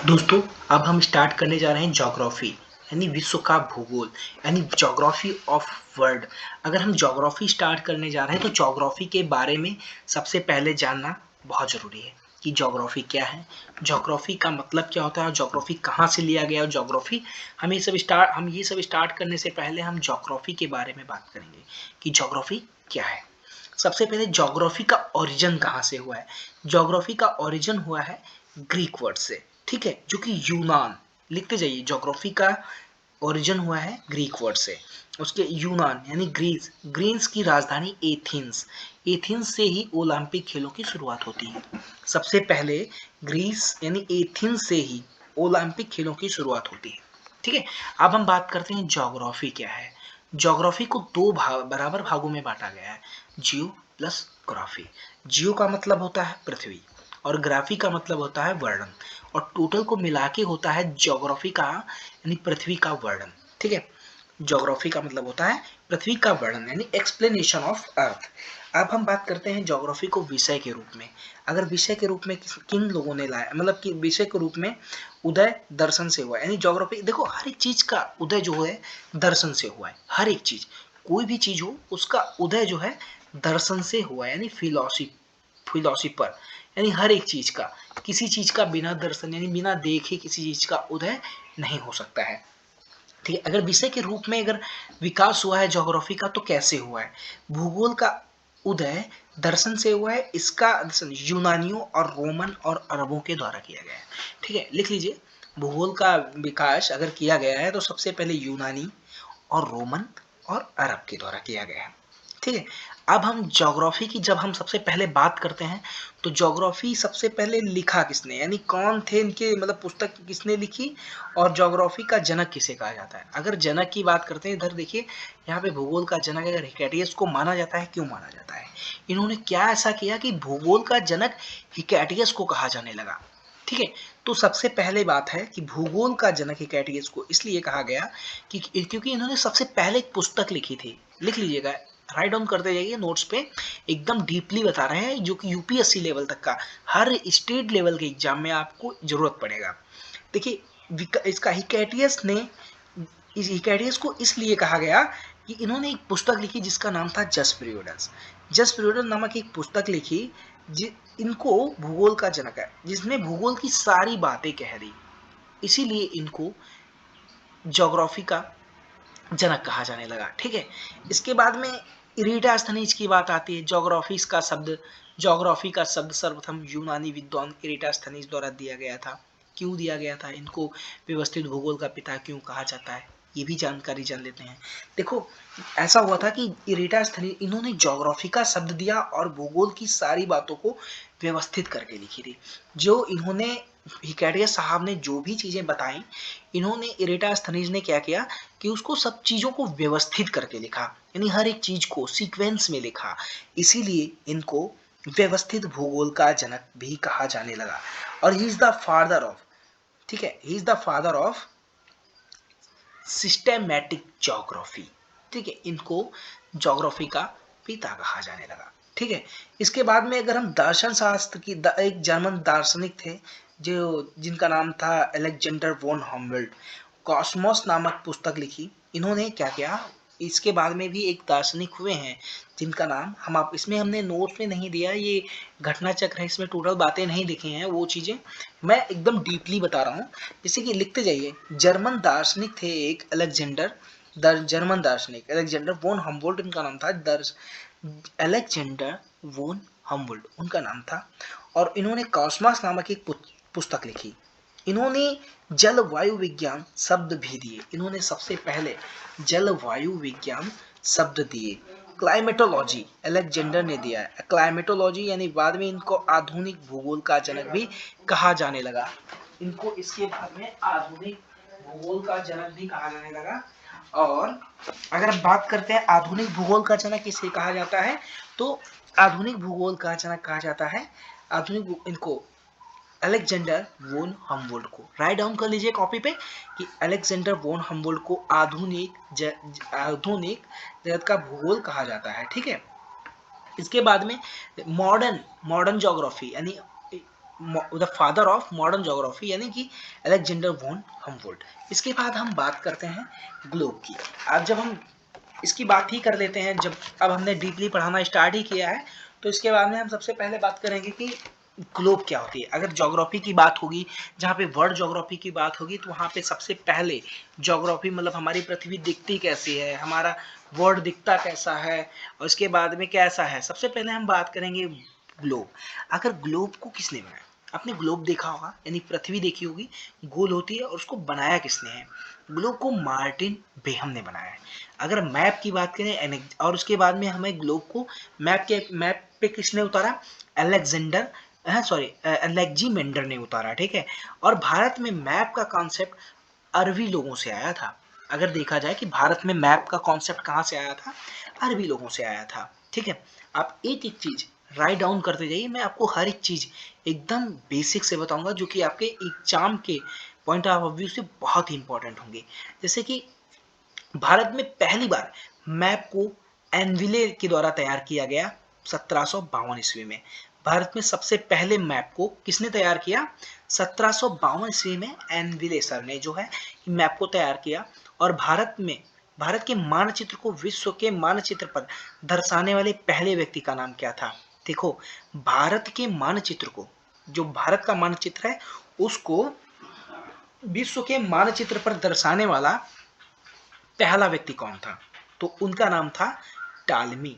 दोस्तों, अब हम स्टार्ट करने जा रहे हैं ज्योग्राफी यानी विश्व का भूगोल यानी ज्योग्राफी ऑफ वर्ल्ड। अगर हम ज्योग्राफी स्टार्ट करने जा रहे हैं तो ज्योग्राफी के बारे में सबसे पहले जानना बहुत ज़रूरी है कि ज्योग्राफी क्या है, ज्योग्राफी का मतलब क्या होता है और ज्योग्राफी कहाँ से लिया गया और ज्योग्राफी हम ये सब स्टार्ट करने से पहले हम ज्योग्राफी के बारे में बात करेंगे कि ज्योग्राफी क्या है। सबसे पहले ज्योग्राफी का ओरिजिन कहाँ से हुआ है। ज्योग्राफी का ओरिजिन हुआ है ग्रीक वर्ड से, ठीक है, जो कि यूनान, लिखते जाइए, ज्योग्राफी का ओरिजिन हुआ है ग्रीक वर्ड से। उसके यूनान यानी ग्रीस, ग्रीस की राजधानी एथेंस, एथेंस से ही ओलंपिक खेलों की शुरुआत होती है। सबसे पहले ग्रीस यानी एथेंस से ही ओलंपिक खेलों की शुरुआत होती है, ठीक है। अब हम बात करते हैं ज्योग्राफी क्या है। ज्योग्राफी को दो बराबर भागों में बांटा गया है, जियो प्लस ग्राफी। जियो का मतलब होता है पृथ्वी और ग्राफी का मतलब होता है वर्णन, और टोटल को मिला के होता है ज्योग्राफी का यानी पृथ्वी का वर्णन, ठीक है। ज्योग्राफी का मतलब होता है पृथ्वी का वर्णन यानी एक्सप्लेनेशन ऑफ अर्थ। अब हम बात करते हैं ज्योग्राफी को विषय के रूप में। अगर विषय के रूप में किन लोगों ने लाया, मतलब कि विषय के रूप में उदय दर्शन से हुआ है। यानी ज्योग्राफी देखो, हर एक चीज का उदय जो है दर्शन से हुआ है। हर एक चीज, कोई भी चीज हो उसका उदय जो है दर्शन से हुआ है, यानी फिलोसफर, यानी हर एक चीज का, किसी चीज का बिना दर्शन यानी बिना देखे किसी चीज का उदय नहीं हो सकता है, ठीक है। अगर विषय के रूप में अगर विकास हुआ है ज्योग्राफी का तो कैसे हुआ है। भूगोल का उदय दर्शन से हुआ है। इसका दर्शन यूनानियों और रोमन और अरबों के द्वारा किया गया है, ठीक है। लिख लीजिए, भूगोल का विकास अगर किया गया है तो सबसे पहले यूनानी और रोमन और अरब के द्वारा किया गया है, ठीक है। अब हम ज्योग्राफी की जब हम सबसे पहले बात करते हैं तो ज्योग्राफी सबसे पहले लिखा किसने, यानी कौन थे इनके, मतलब पुस्तक किसने लिखी और ज्योग्राफी का जनक किसे कहा जाता है। अगर जनक की बात करते हैं, इधर देखिए, यहाँ पे भूगोल का जनक अगर हिकैटियस को माना जाता है, क्यों माना जाता है, इन्होंने क्या ऐसा किया कि भूगोल का जनक हिकैटियस को कहा जाने लगा, ठीक है। तो सबसे पहले बात है कि भूगोल का जनक हिकैटियस को इसलिए कहा गया कि क्योंकि इन्होंने सबसे पहले एक पुस्तक लिखी थी। लिख लीजिएगा, राइट डाउन करते जाइए नोट्स पे, एकदम डीपली बता रहे हैं जो कि यूपीएससी लेवल तक का, हर स्टेट लेवल के एग्जाम में आपको जरूरत पड़ेगा। देखिए, इसका हिकैटियस ने, इस हिकैटियस को इसलिए कहा गया कि इन्होंने एक पुस्तक लिखी जिसका नाम था जस पीरियडस। जस पीरियडस नामक एक पुस्तक लिखी, इनको भूगोल का जनक है, जिसमें भूगोल की सारी बातें कह दी, इसीलिए इनको ज्योग्राफी का जनक कहा जाने लगा, ठीक है। इसके बाद में इरेटास्थनीज की बात आती है। ज्योग्राफी का शब्द सर्वप्रथम यूनानी विद्वान इरेटास्थनीज द्वारा दिया गया था। क्यों दिया गया था, इनको व्यवस्थित भूगोल का पिता क्यों कहा जाता है, ये भी जानकारी जान लेते हैं। देखो, ऐसा हुआ था कि इरेटास्थनीज, इन्होंने ज्योग्राफी का शब्द दिया और भूगोल की सारी बातों को व्यवस्थित करके लिखी थी। जो इन्होंने, हिकैटियस साहब ने जो भी चीजें बताई, इन्होंने, इरेटास्थनीज ने क्या किया कि उसको सब चीज़ों को व्यवस्थित करके लिखा, यानी हर एक चीज़ को सीक्वेंस में लिखा, इसीलिए इनको व्यवस्थित भूगोल का जनक भी कहा जाने लगा। और he is the father of, ठीक है, he is the father of systematic geography, ठीक है, इनको ज्योग्राफी का पिता कहा जाने लगा, ठीक है। इसके बाद में अगर हम दर्शन शास्त्र की, एक जर्मन दार्शनिक थे जो, जिनका नाम था अलेक्जेंडर वोन हम्बोल्ट, कॉस्मोस नामक पुस्तक लिखी। इन्होंने क्या किया, इसके बाद में भी एक दार्शनिक हुए हैं जिनका नाम हम, आप इसमें हमने नोट्स में नहीं दिया, ये घटना चक्र है, इसमें टोटल बातें नहीं लिखी हैं, वो चीज़ें मैं एकदम डीपली बता रहा हूँ, जैसे कि लिखते जाइए। जर्मन दार्शनिक थे एक अलेक्जेंडर, जर्मन दार्शनिक अलेक्जेंडर वोन हम्बोल्ट उनका नाम था, अलेक्जेंडर वोन हम्बोल्ट उनका नाम था। और इन्होंने कॉस्मस नामक एक पुस्तक लिखी। इन्होंने जलवायु विज्ञान शब्द भी दिए, इन्होंने सबसे पहले जलवायु विज्ञान शब्द दिए। क्लाइमेटोलॉजी अलेक्जेंडर ने दिया है, क्लाइमेटोलॉजी, यानी बाद में इनको आधुनिक भूगोल का जनक भी कहा जाने लगा। इनको इसके बाद में आधुनिक भूगोल का जनक भी कहा जाने लगा। और अगर हम बात करते हैं आधुनिक भूगोल का जनक किसे कहा जाता है, तो आधुनिक भूगोल का जनक कहा जाता है, आधुनिक, इनको अलेक्जेंडर वोन हम्बोल्ट को, राइट डाउन कर लीजिए कॉपी पे कि अलेक्जेंडर वोन हम्बोल्ट को आधुनिक जगत का भूगोल कहा जाता है, ठीक है। इसके बाद में मॉडर्न मॉडर्न ज्योग्राफी, यानी the father of modern geography यानी कि अलेक्जेंडर वॉन हम्बोल्ट। इसके बाद हम बात करते हैं ग्लोब की। अब जब हम इसकी बात ही कर लेते हैं, जब अब हमने डीपली पढ़ाना स्टार्ट ही किया है, तो इसके बाद में हम सबसे पहले बात करेंगे कि ग्लोब क्या होती है। अगर ज्योग्राफी की बात होगी, जहाँ पे वर्ल्ड ज्योग्राफी की बात होगी, तो वहाँ पे सबसे पहले ज्योग्राफी मतलब हमारी पृथ्वी दिखती कैसी है, हमारा वर्ल्ड दिखता कैसा है, और इसके बाद में कैसा है, सबसे पहले हम बात करेंगे ग्लोब। अगर ग्लोब को किसने बनाया, आपने ग्लोब देखा होगा, यानी पृथ्वी देखी होगी, गोल होती है, और उसको बनाया किसने है? ग्लोब को मार्टिन बेहम ने बनाया है। अगर मैप की बात करें, और उसके बाद में हमें ग्लोब को मैप पे किसने उतारा? अलेक्जेंडर अलेक्जीमेंडर ने उतारा, ठीक है। और भारत में मैप का कॉन्सेप्ट अरबी लोगों से आया था। अगर देखा जाए कि भारत में मैप का कॉन्सेप्ट कहाँ से आया था, अरबी लोगों से आया था, ठीक है। आप एक एक चीज राइट डाउन करते जाइए, मैं आपको हर एक चीज एकदम बेसिक से बताऊंगा, जो कि आपके एग्जाम के पॉइंट ऑफ व्यू से बहुत ही इंपॉर्टेंट होंगे। जैसे कि भारत में पहली बार मैप को एनविले के द्वारा तैयार किया गया 1752 ईस्वी में। भारत में सबसे पहले मैप को किसने तैयार किया? 1752 ईस्वी में एनविले सर ने जो है मैप को तैयार किया। और भारत के मानचित्र को विश्व के मानचित्र पर दर्शाने वाले पहले व्यक्ति का नाम क्या था? देखो, भारत के मानचित्र को, जो भारत का मानचित्र है, उसको विश्व के मानचित्र पर दर्शाने वाला पहला व्यक्ति कौन था? तो उनका नाम था टालमी।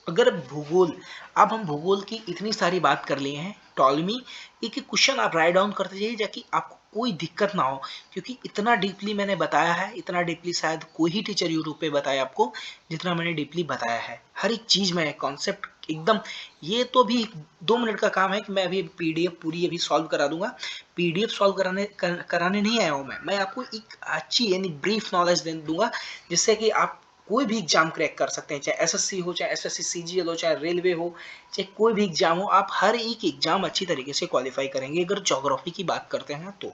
अगर भूगोल, अब हम भूगोल की इतनी सारी बात कर लिए हैं, टॉलमी, एक एक क्वेश्चन आप राइट डाउन करते जाइए, ताकि आपको कोई दिक्कत ना हो, क्योंकि इतना डीपली मैंने बताया है, इतना डीपली शायद कोई ही टीचर यूट्यूब पे बताया आपको, जितना मैंने डीपली बताया है। हर एक चीज में कॉन्सेप्ट एकदम, ये तो भी 2 मिनट का काम है कि मैं अभी पीडीएफ पूरी अभी सॉल्व करा दूंगा। पीडीएफ सॉल्व कराने नहीं आया हूँ मैं आपको एक अच्छी यानी ब्रीफ नॉलेज दे दूंगा, जिससे कि आप कोई भी एग्जाम क्रैक कर सकते हैं, चाहे एसएससी हो, चाहे एसएससी सीजीएल हो, चाहे रेलवे हो, चाहे कोई भी एग्जाम हो, आप हर एक एग्जाम अच्छी तरीके से क्वालिफाई करेंगे अगर ज्योग्राफी की बात करते हैं तो।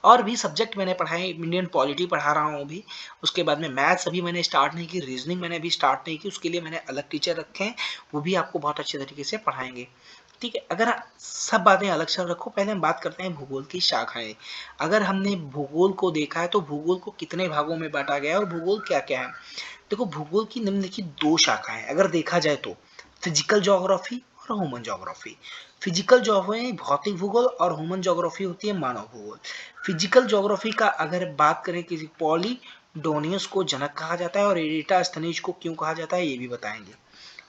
और भी सब्जेक्ट मैंने पढ़ाए, इंडियन पॉलिटी पढ़ा रहा हूँ अभी, उसके बाद में मैथ्स अभी मैंने स्टार्ट नहीं की, रीजनिंग मैंने अभी स्टार्ट नहीं की, उसके लिए मैंने अलग टीचर रखे हैं, वो भी आपको बहुत अच्छे तरीके से पढ़ाएंगे, ठीक है। अगर सब बातें अलग से रखो, पहले हम बात करते हैं भूगोल की शाखाएं। अगर हमने भूगोल को देखा है, तो भूगोल को कितने भागों में बांटा गया है और भूगोल क्या क्या है? देखो, भूगोल की निम्नलिखित 2 शाखाएं अगर देखा जाए तो फिजिकल ज्योग्राफी और ह्यूमन ज्योग्राफी। फिजिकल ज्योग्राफी भौतिक भूगोल, और ह्यूमन ज्योग्राफी होती है मानव भूगोल। फिजिकल ज्योग्राफी का अगर बात करें कि पॉलीडोनियस को जनक कहा जाता है, और एरिटास्थनीज को क्यों कहा जाता है ये भी बताएंगे।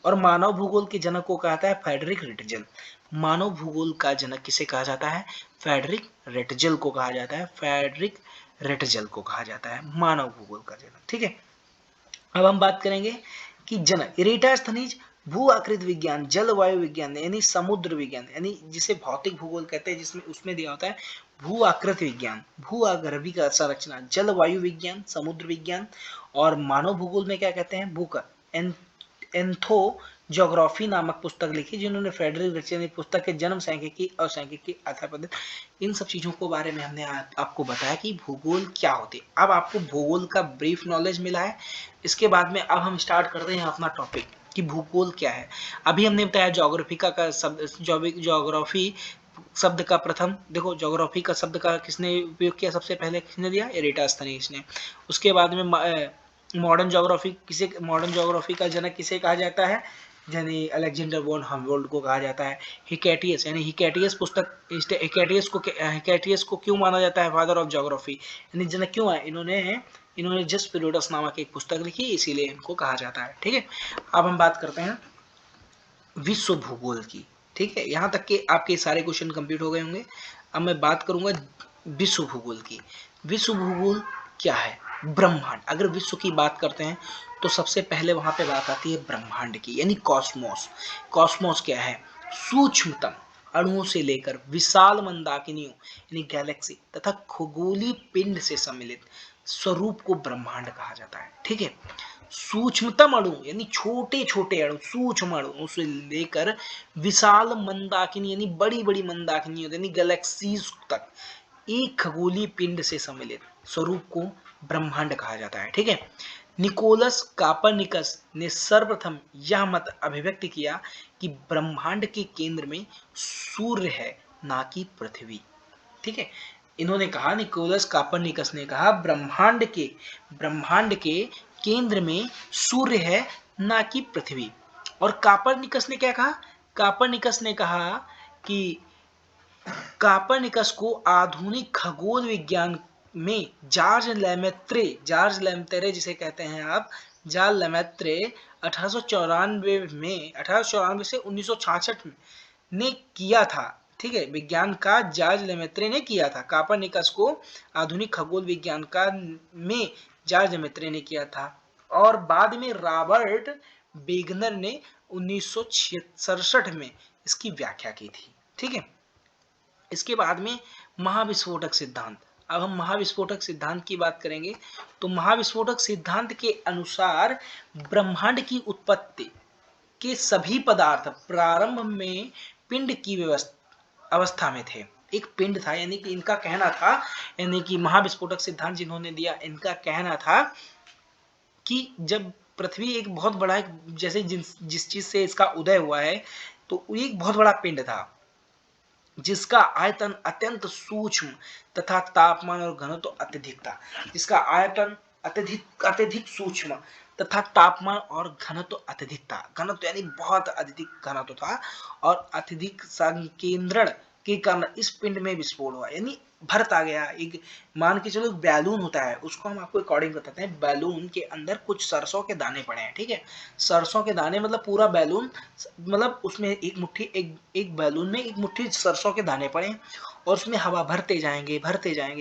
और मानव भूगोल के जनक को कहा जाता है फ्रेडरिक रिटजल। मानव भूगोल का जनक किसे कहा जाता है? फ्रेडरिक रिटजल को कहा जाता है, फ्रेडरिक रिटजल को कहा जाता है मानव भूगोल का जनक, ठीक है। अब हम बात करेंगे कि जनक एरिटास्थनीज भू आकृति विज्ञान, जलवायु विज्ञान यानी समुद्र विज्ञान, यानी जिसे भौतिक भूगोल कहते हैं, जिसमें उसमें दिया होता है भू आकृति विज्ञान, भू आगर्भी का संरचना, जलवायु विज्ञान, समुद्र विज्ञान। और मानव भूगोल में क्या कहते हैं? भूकर एंथो ज्योग्राफी नामक पुस्तक लिखी, जिन्होंने फ्रेडरिक रिटजल ने पुस्तक के जन्म, सांख्यिकी और सांख्यिकी आधार पद्धति, इन सब चीजों के बारे में हमने आपको बताया कि भूगोल क्या होती है। अब आपको भूगोल का ब्रीफ नॉलेज मिला है। इसके बाद में अब हम स्टार्ट करते हैं अपना टॉपिक कि भूगोल क्या है। अभी हमने बताया ज्योग्राफी का शब्द, ज्योग्राफी शब्द का प्रथम, देखो ज्योग्राफी का शब्द का किसने उपयोग किया? सबसे पहले किसने दिया? एरिटास्थनीज ने। उसके बाद में मॉडर्न ज्योग्राफी का जनक किसे कहा जाता है? यानी अलेक्जेंडर वॉन हम्बोल्ट को कहा जाता है। हिकैटियस, यानी हिकैटियस पुस्तक, हिकैटियस को क्यों माना जाता है फादर ऑफ ज्योग्राफी, यानी जनक क्यों है? इन्होंने जस्ट पीरियड्स नामक एक पुस्तक लिखी, इसीलिए इनको कहा जाता है, ठीक है। अब हम बात करते हैं विश्व भूगोल की, ठीक है। यहाँ तक के आपके सारे क्वेश्चन कंप्लीट हो गए होंगे। अब मैं बात करूंगा विश्व भूगोल की। विश्व भूगोल क्या है? ब्रह्मांड। अगर विश्व की बात करते हैं तो सबसे पहले वहां पे बात आती है ब्रह्मांड की, यानी कॉस्मोस। कॉस्मोस क्या है? सूक्ष्मतम अणुओं से लेकर विशाल मंदाकिनियों यानी गैलेक्सी तथा खगोलीय पिंड से सम्मिलित स्वरूप को ब्रह्मांड कहा जाता है, ठीक है। सूक्ष्मतम अणु यानी छोटे छोटे अणु, सूक्ष्म अणु से लेकर विशाल मंदाकिनी यानी बड़ी बड़ी मंदाकिनी यानी गैलेक्सीज तक एक खगोलीय पिंड से सम्मिलित स्वरूप को ब्रह्मांड कहा जाता है, ठीक है। निकोलस कापरनिकस ने सर्वप्रथम यह मत अभिव्यक्त किया कि ब्रह्मांड के केंद्र में सूर्य है, ना कि पृथ्वी। ठीक है, इन्होंने कहा, निकोलस कापरनिकस ने कहा ब्रह्मांड के केंद्र में सूर्य है, ना कि पृथ्वी। और कापरनिकस ने क्या कहा? कापरनिकस ने कहा कि कापरनिकस को आधुनिक खगोल विज्ञान में जॉर्ज लेमेत्रे जिसे कहते हैं आप, जॉर्ज लेमेत्रे 1894 से 1966 ने किया था। ठीक है, विज्ञान का जॉर्ज लेमेत्रे ने किया था। कापरनिकस को आधुनिक खगोल विज्ञान का में जॉर्ज लेमेत्रे ने किया था। और बाद में रॉबर्ट वेगनर ने 1967 में इसकी व्याख्या की थी। ठीक है, इसके बाद में महाविस्फोटक सिद्धांत। अब हम महाविस्फोटक सिद्धांत की बात करेंगे। तो महाविस्फोटक सिद्धांत के अनुसार ब्रह्मांड की उत्पत्ति के सभी पदार्थ प्रारंभ में पिंड की अवस्था में थे। एक पिंड था, यानी कि इनका कहना था, यानी कि महाविस्फोटक सिद्धांत जिन्होंने दिया, इनका कहना था कि जब पृथ्वी एक बहुत बड़ा, जैसे जिस चीज से इसका उदय हुआ है, तो एक बहुत बड़ा पिंड था जिसका आयतन अत्यंत सूक्ष्म तथा तापमान और घनत्व अत्यधिक था। जिसका आयतन अत्यधिक सूक्ष्म तथा तापमान और घनत्व अत्यधिक था। घनत्व यानी बहुत अधिक घनत्व था और अत्यधिक संकेंद्रण के कारण इस पिंड में विस्फोट हुआ, यानी भरता गया। एक मान के चलो बैलून होता है, उसको हम आपको अकॉर्डिंग बताते हैं। बैलून के अंदर कुछ सरसों के दाने पड़े हैं। ठीक है, सरसों के दाने मतलब पूरा बैलून, मतलब उसमें एक बैलून में एक मुट्ठी सरसों के दाने पड़े और उसमें हवा भरते जाएंगे।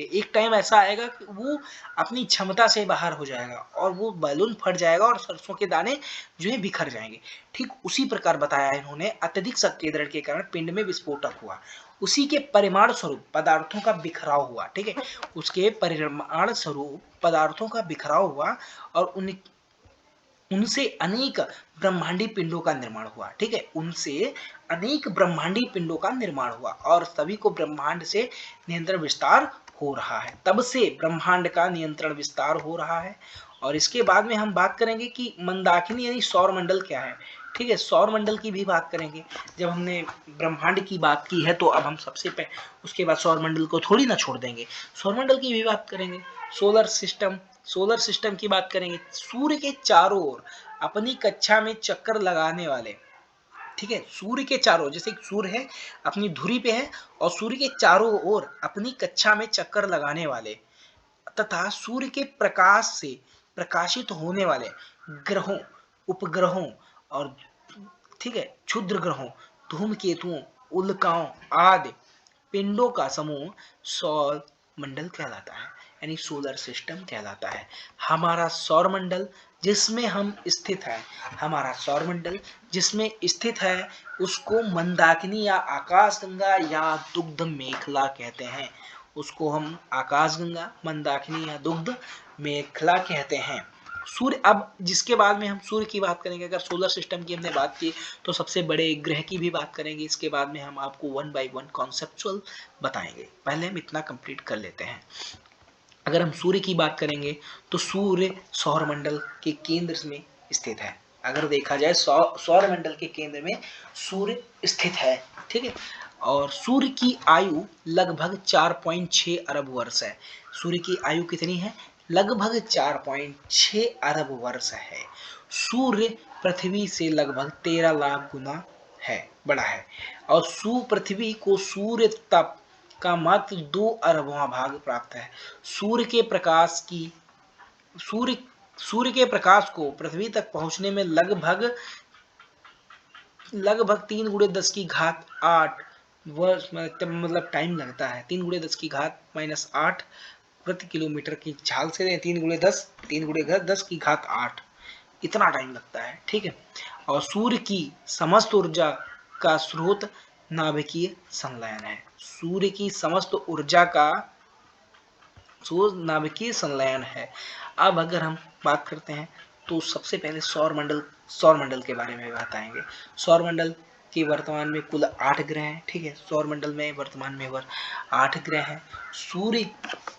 एक टाइम ऐसा आएगा कि वो अपनी क्षमता से बाहर हो जाएगा और वो बैलून फट जाएगा और सरसों के दाने जो है बिखर जाएंगे। ठीक उसी प्रकार बताया इन्होंने, अत्यधिक संकेंद्रण के कारण पिंड में विस्फोटक हुआ। उसी के परिमाण स्वरूप पदार्थों का बिखराव हुआ। ठीक है, उसके परिमाण स्वरूप पदार्थों का बिखराव हुआ और उनसे अनेक ब्रह्मांडी पिंडों का निर्माण हुआ। ठीक है, उनसे अनेक ब्रह्मांडी पिंडों का निर्माण हुआ और सभी को ब्रह्मांड से नियंत्रण विस्तार हो रहा है। तब से ब्रह्मांड का नियंत्रण विस्तार हो रहा है। और इसके बाद में हम बात करेंगे कि मंदाकिनी यानी सौरमंडल क्या है। ठीक है, सौरमंडल की भी बात करेंगे। जब हमने ब्रह्मांड की बात की है तो अब हम सबसे पहले उसके बाद सौरमंडल को थोड़ी ना छोड़ देंगे, सौरमंडल की भी बात करेंगे। सोलर सिस्टम की बात करेंगे। सूर्य के चारों ओर अपनी कक्षा में चक्कर लगाने वाले, ठीक है, सूर्य के चारों, जैसे सूर्य है अपनी धुरी पे है और सूर्य के चारों ओर अपनी कक्षा में चक्कर लगाने वाले तथा सूर्य के प्रकाश से प्रकाशित होने वाले ग्रहों, उपग्रहों और ठीक है क्षुद्र ग्रहों, धूमकेतुओं, उल्काओं आदि पिंडों का समूह सौर मंडल कहलाता है, यानी सोलर सिस्टम कहलाता है। हमारा सौर मंडल जिसमें हम स्थित है, हमारा सौर मंडल जिसमें स्थित है, उसको मंदाकिनी या आकाशगंगा या दुग्ध मेखला कहते हैं। उसको हम आकाशगंगा, मंदाकिनी या दुग्ध मेखला कहते हैं। सूर्य, अब जिसके बाद में हम सूर्य की बात करेंगे, अगर सोलर सिस्टम की हमने बात की तो सबसे बड़े ग्रह की भी बात करेंगे। इसके बाद में हम आपको 1 by 1 कॉन्सेप्चुअल बताएंगे। पहले हम इतना कंप्लीट कर लेते हैं। अगर हम सूर्य की बात करेंगे तो सूर्य सौरमंडल के केंद्र में स्थित है। अगर देखा जाए सौरमंडल के केंद्र में सूर्य स्थित है। ठीक है, और सूर्य की आयु लगभग 4.6 अरब वर्ष है। सूर्य की आयु कितनी है? लगभग 4.6 अरब वर्ष है। सूर्य पृथ्वी से लगभग 13 लाख गुना है, बड़ा है। और पृथ्वी को सूर्य तप का मात्र 2 अरबवां भाग प्राप्त है। सूर्य के प्रकाश को पृथ्वी तक पहुंचने में लगभग 3 गुणे 10 की घात 8 वर्ष मतलब टाइम लगता है। 3 गुणे 10 की घात -8 प्रति किलोमीटर की चाल से 3 गुणे 10 की घात 8 इतना टाइम लगता है। ठीक है, और सूर्य की समस्त ऊर्जा का स्रोत नाभिकीय संलयन है। सूर्य की समस्त ऊर्जा का स्रोत नाभिकीय संलयन है। अब अगर हम बात करते हैं तो सबसे पहले सौरमंडल के बारे में बताएंगे। सौरमंडल कि वर्तमान में कुल 8 ग्रह हैं, ठीक है। सौरमंडल में वर्तमान में 8 ग्रह हैं। सूर्य,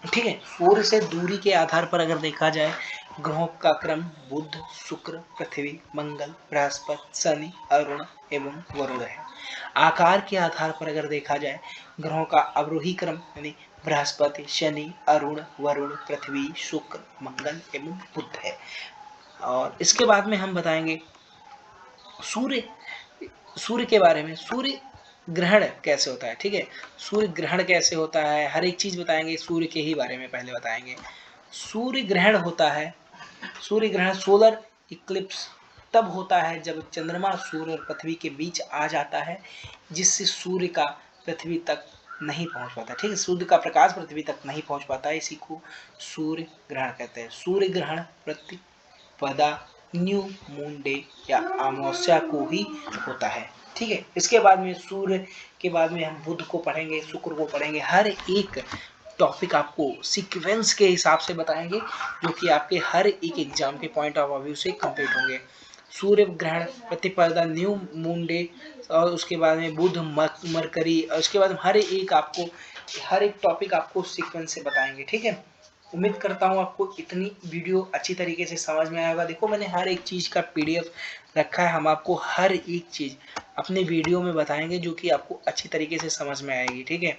ठीक है, सूर्य से दूरी के आधार पर अगर देखा जाए ग्रहों का क्रम बुध, शुक्र, पृथ्वी, मंगल, बृहस्पति, शनि, अरुण एवं वरुण है। आकार के आधार पर अगर देखा जाए ग्रहों का अवरोही क्रम यानी बृहस्पति, शनि, अरुण, वरुण, पृथ्वी, शुक्र, मंगल एवं बुध है। और इसके बाद में हम बताएंगे सूर्य के बारे में। सूर्य ग्रहण कैसे होता है, ठीक है। सूर्य ग्रहण कैसे होता है, हर एक चीज बताएंगे, सूर्य के ही बारे में पहले बताएंगे। सूर्य ग्रहण होता है, सूर्य ग्रहण सोलर इक्लिप्स तब होता है जब चंद्रमा सूर्य और पृथ्वी के बीच आ जाता है, जिससे सूर्य का पृथ्वी तक नहीं पहुंच पाता, ठीक है। सूर्य का प्रकाश पृथ्वी तक नहीं पहुंच पाता, इसी को सूर्य ग्रहण कहते हैं। सूर्य ग्रहण प्रतिपदा, न्यू मून डे या अमावस्या को ही होता है, ठीक है। इसके बाद में सूर्य के बाद में हम बुध को पढ़ेंगे, शुक्र को पढ़ेंगे। हर एक टॉपिक आपको सीक्वेंस के हिसाब से बताएंगे, जो कि आपके हर एक एग्जाम के पॉइंट ऑफ व्यू से कंप्लीट होंगे। सूर्य ग्रहण, प्रतिपदा, न्यू मून डे, और उसके बाद में बुध, मरकरी, और उसके बाद हर एक टॉपिक आपको सीक्वेंस से बताएंगे, ठीक है। उम्मीद करता हूँ आपको इतनी वीडियो अच्छी तरीके से समझ में आया होगा। देखो मैंने हर एक चीज़ का PDF रखा है, हम आपको हर एक चीज़ अपने वीडियो में बताएंगे जो कि आपको अच्छी तरीके से समझ में आएगी, ठीक है।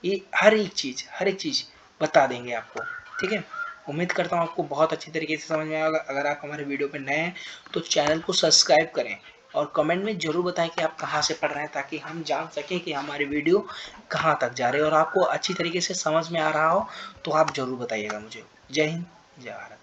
ये हर एक चीज़ बता देंगे आपको, ठीक है। उम्मीद करता हूँ आपको बहुत अच्छी तरीके से समझ में आएगा। अगर आप हमारे वीडियो पे नए हैं तो चैनल को सब्सक्राइब करें और कमेंट में जरूर बताएं कि आप कहाँ से पढ़ रहे हैं, ताकि हम जान सकें कि हमारी वीडियो कहाँ तक जा रही है। और आपको अच्छी तरीके से समझ में आ रहा हो तो आप जरूर बताइएगा मुझे। जय हिंद, जय भारत।